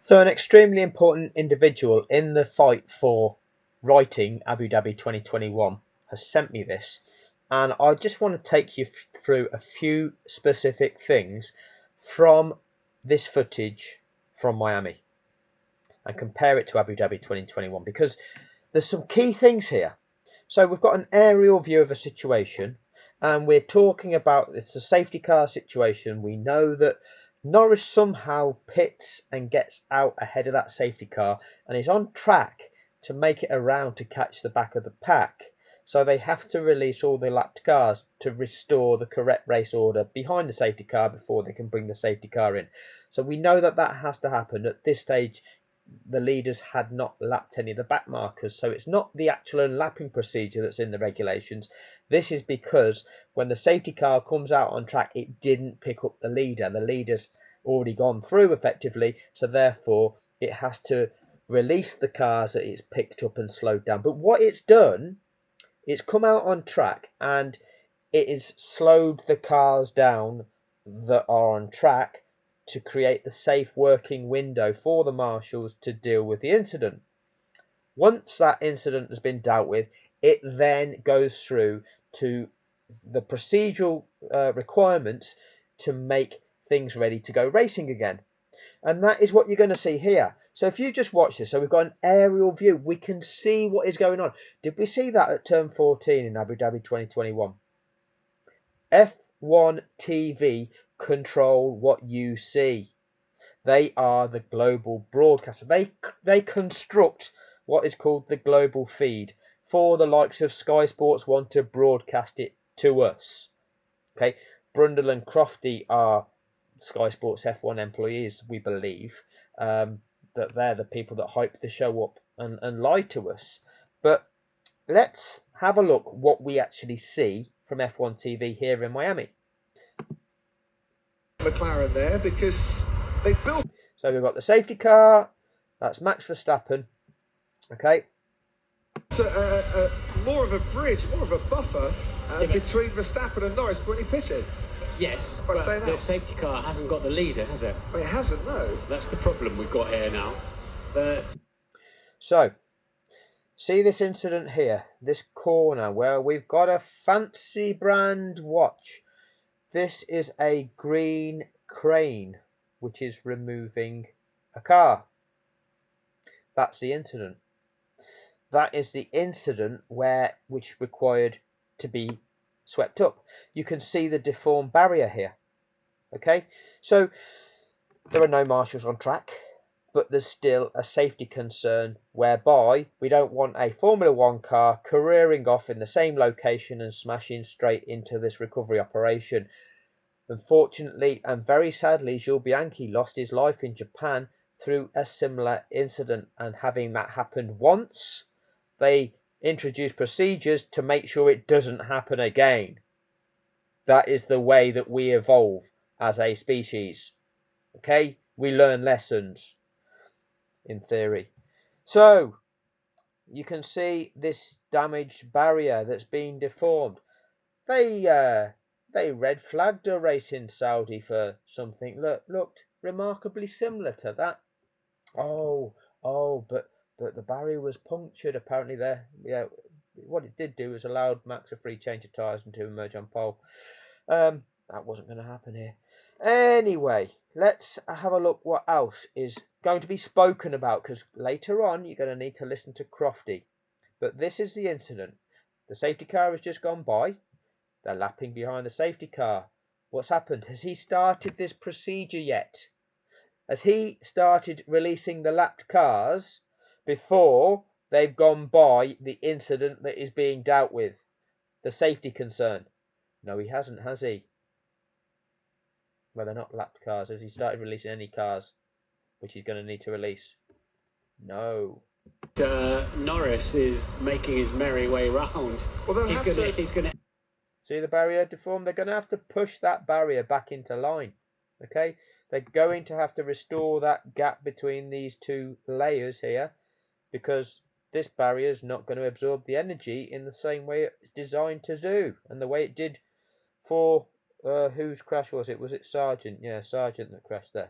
So an extremely important individual in the fight for writing Abu Dhabi 2021 has sent me this, and I just want to take you through a few specific things from this footage from Miami and compare it to Abu Dhabi 2021, because there's some key things here. So we've got an aerial view of a situation, and we're talking about it's a safety car situation. We know that Norris somehow pits and gets out ahead of that safety car and is on track to make it around to catch the back of the pack. So they have to release all the lapped cars to restore the correct race order behind the safety car before they can bring the safety car in. So we know that that has to happen. At this stage, the leaders had not lapped any of the back markers. So it's not the actual unlapping procedure that's in the regulations. This is because when the safety car comes out on track, it didn't pick up the leader. The leader's already gone through effectively. So therefore, it has to release the cars that it's picked up and slowed down. But what it's done, it's come out on track and it has slowed the cars down that are on track to create the safe working window for the marshals to deal with the incident. Once that incident has been dealt with, it then goes through to the procedural requirements to make things ready to go racing again. And that is what you're going to see here. So if you just watch this, so we've got an aerial view, we can see what is going on. Did we see that at turn 14 in Abu Dhabi 2021? F1 TV control what you see. They are the global broadcaster. They construct what is called the global feed for the likes of Sky Sports want to broadcast it to us. Okay, Brundle and Crofty are Sky Sports F1 employees, we believe. That they're the people that hype the show up and lie to us. But let's have a look what we actually see from F1 TV here in Miami. McLaren there because they built. So we've got the safety car. That's Max Verstappen. Okay. More of a bridge, more of a buffer between Verstappen and Norris when he pitted. Yes, but the safety car hasn't got the leader, has it? Well, it hasn't, no. That's the problem we've got here now. So, see this incident here, this corner where we've got a fancy brand watch. This is a green crane, which is removing a car. That's the incident. That is the incident which required to be swept up. You can see the deformed barrier here. Okay, so there are no marshals on track, but there's still a safety concern whereby we don't want a Formula One car careering off in the same location and smashing straight into this recovery operation. Unfortunately and very sadly, Jules Bianchi lost his life in Japan through a similar incident, and having that happened once, they introduced procedures to make sure it doesn't happen again. That is the way that we evolve as a species. Okay, we learn lessons in theory. So you can see this damaged barrier that's been deformed. They red flagged a race in Saudi for something that looked remarkably similar to that. Oh, but the barrier was punctured apparently there. Yeah, what it did do was allowed Max a free change of tyres and to emerge on pole. That wasn't going to happen here. Anyway, let's have a look what else is going to be spoken about, because later on you're going to need to listen to Crofty. But this is the incident. The safety car has just gone by. They're lapping behind the safety car. What's happened? Has he started this procedure yet? Has he started releasing the lapped cars before they've gone by the incident that is being dealt with? The safety concern. No, he hasn't, has he? Well, they're not lapped cars. Has he started releasing any cars which he's going to need to release? No. Norris is making his merry way round. Well, he's going to. See the barrier deformed? They're going to have to push that barrier back into line. Okay? They're going to have to restore that gap between these two layers here, because this barrier is not going to absorb the energy in the same way it's designed to do, and the way it did for whose crash was it? Was it Sargent? Yeah, Sargent that crashed there.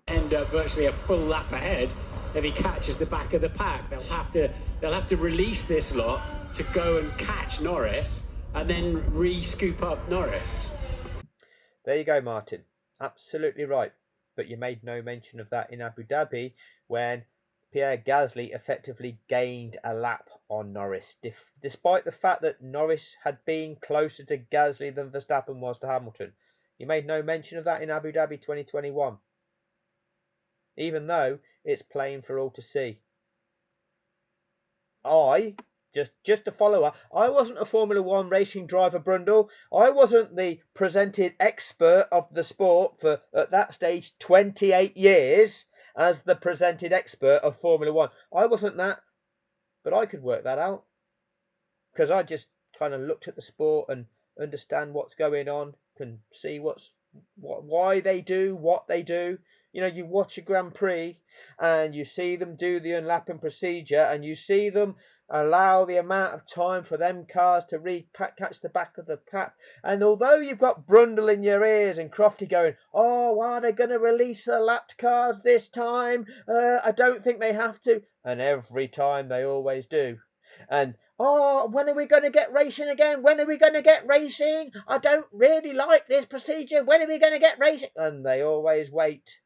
end up virtually a full lap ahead if he catches the back of the pack. They'll have to release this lot to go and catch Norris and then re-scoop up Norris. There you go, Martin. Absolutely right. But you made no mention of that in Abu Dhabi when Pierre Gasly effectively gained a lap on Norris, despite the fact that Norris had been closer to Gasly than Verstappen was to Hamilton. You made no mention of that in Abu Dhabi 2021, even though it's plain for all to see. Just a follower. I wasn't a Formula One racing driver, Brundle. I wasn't the presented expert of the sport for, at that stage, 28 years as the presented expert of Formula One. I wasn't that, but I could work that out because I just kind of looked at the sport and understand what's going on, can see why they do what they do. You know, you watch a Grand Prix and you see them do the unlapping procedure and you see them allow the amount of time for them cars to catch the back of the pack. And although you've got Brundle in your ears and Crofty going, oh, are they going to release the lapped cars this time? I don't think they have to. And every time they always do. And oh, when are we going to get racing again? When are we going to get racing? I don't really like this procedure. When are we going to get racing? And they always wait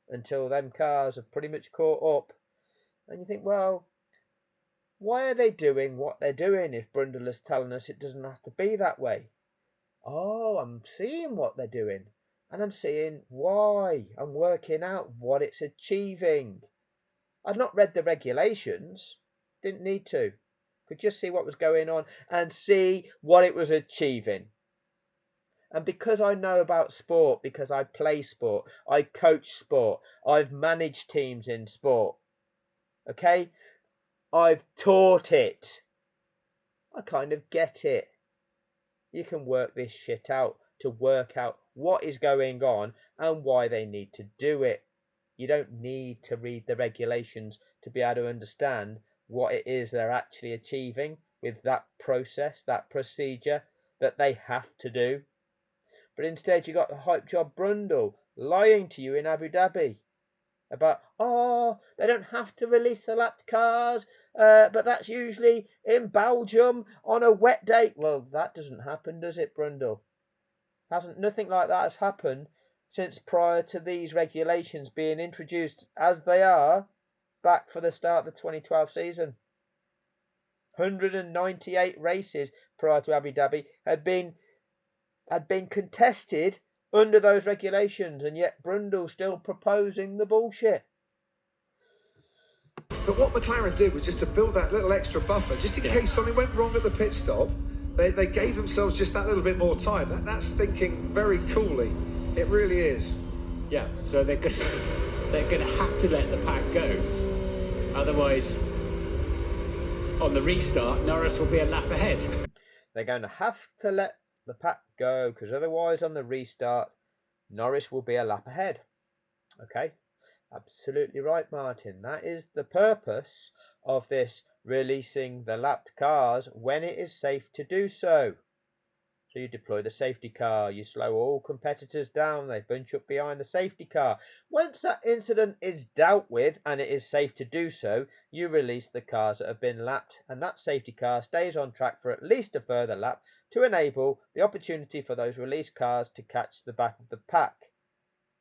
until them cars have pretty much caught up. And you think, well, why are they doing what they're doing if Brundle is telling us it doesn't have to be that way? Oh, I'm seeing what they're doing. And I'm seeing why. I'm working out what it's achieving. I'd not read the regulations. Didn't need to. Could just see what was going on and see what it was achieving. And because I know about sport, because I play sport, I coach sport, I've managed teams in sport, okay? I've taught it. I kind of get it. You can work this shit out to work out what is going on and why they need to do it. You don't need to read the regulations to be able to understand what it is they're actually achieving with that process, that procedure that they have to do. But instead you got the hype job Brundle lying to you in Abu Dhabi about, oh, they don't have to release the lapped cars, but that's usually in Belgium on a wet day. Well, that doesn't happen, does it, Brundle? Nothing like that has happened since prior to these regulations being introduced as they are back for the start of the 2012 season. 198 races prior to Abu Dhabi had been contested under those regulations, and yet Brundle still proposing the bullshit. But what McLaren did was just to build that little extra buffer, just in case something went wrong at the pit stop. They gave themselves just that little bit more time. That's thinking very coolly. It really is. Yeah, so they're going to have to let the pack go. Otherwise, on the restart, Norris will be a lap ahead. They're going to have to let the pack go because otherwise on the restart, Norris will be a lap ahead. Okay, absolutely right, Martin. That is the purpose of this releasing the lapped cars when it is safe to do so. So you deploy the safety car, you slow all competitors down, they bunch up behind the safety car. Once that incident is dealt with and it is safe to do so, you release the cars that have been lapped, and that safety car stays on track for at least a further lap to enable the opportunity for those released cars to catch the back of the pack,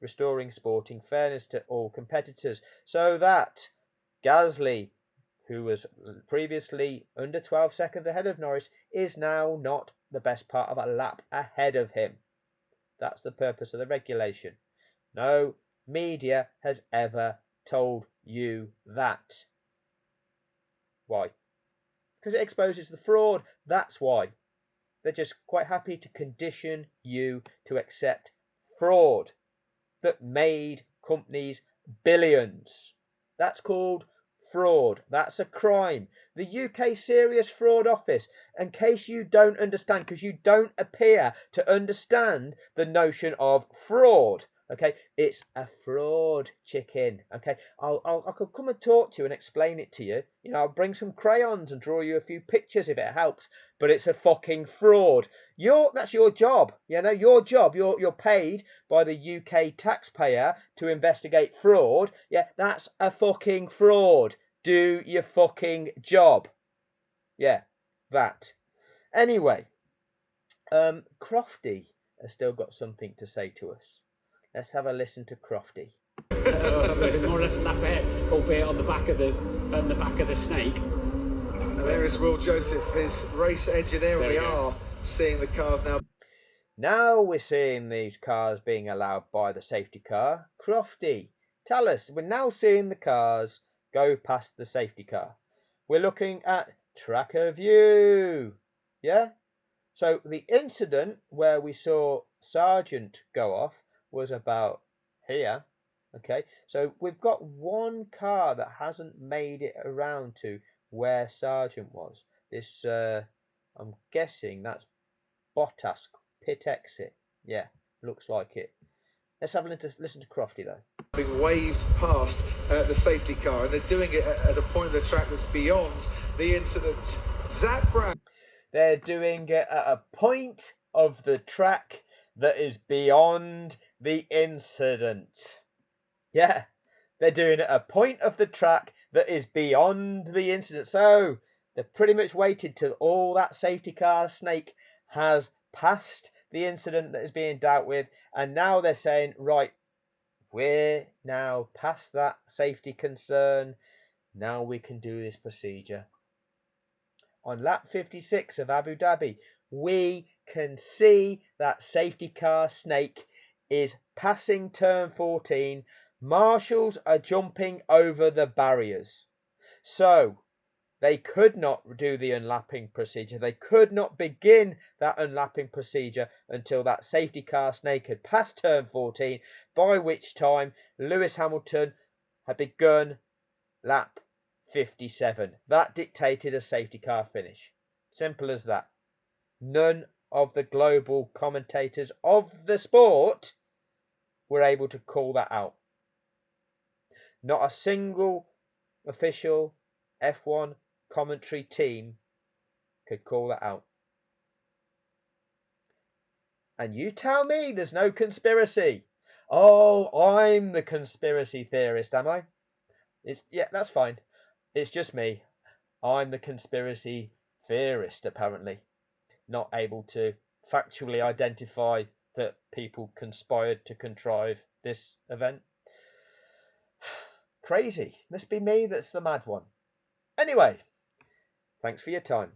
restoring sporting fairness to all competitors, so that Gasly, who was previously under 12 seconds ahead of Norris, is now not the best part of a lap ahead of him. That's the purpose of the regulation. No media has ever told you that. Why? Because it exposes the fraud. That's why. They're just quite happy to condition you to accept fraud that made companies billions. That's called fraud. That's a crime. The UK Serious Fraud Office, in case you don't understand, because you don't appear to understand the notion of fraud. Okay, it's a fraud, chicken. Okay, I could come and talk to you and explain it to you. You know, I'll bring some crayons and draw you a few pictures if it helps. But it's a fucking fraud. That's your job. You know, your job. You're paid by the UK taxpayer to investigate fraud. Yeah, that's a fucking fraud. Do your fucking job. Yeah, that. Anyway, Crofty has still got something to say to us. Let's have a listen to Crofty. More or less lap ahead, albeit on the back of the snake. And there is Will Joseph, his race engineer, and we are seeing the cars now. Now we're seeing these cars being allowed by the safety car. Crofty, tell us, we're now seeing the cars go past the safety car. We're looking at tracker view. Yeah? So the incident where we saw Sergeant go off was about here. Okay, so we've got one car that hasn't made it around to where Sergeant was. This, I'm guessing that's Bottas pit exit. Yeah, looks like it. Let's have a listen to Crofty though. Being waved past the safety car, and they're doing it at a point of the track that's beyond the incident. Zach Brown. They're doing it at a point of the track that is beyond the incident. Yeah, they're doing it at a point of the track that is beyond the incident. So they've pretty much waited till all that safety car snake has passed the incident that is being dealt with. And now they're saying, right, we're now past that safety concern. Now we can do this procedure. On lap 56 of Abu Dhabi, we can see that safety car snake is passing turn 14. Marshals are jumping over the barriers. So they could not do the unlapping procedure. They could not begin that unlapping procedure until that safety car snake had passed turn 14, by which time Lewis Hamilton had begun lap 57. That dictated a safety car finish. Simple as that. None of the global commentators of the sport were able to call that out. Not a single official F1 commentary team could call that out. And you tell me there's no conspiracy. Oh, I'm the conspiracy theorist, am I? Yeah, that's fine. It's just me. I'm the conspiracy theorist, apparently. Not able to factually identify that people conspired to contrive this event. Crazy. Must be me that's the mad one. Anyway, thanks for your time.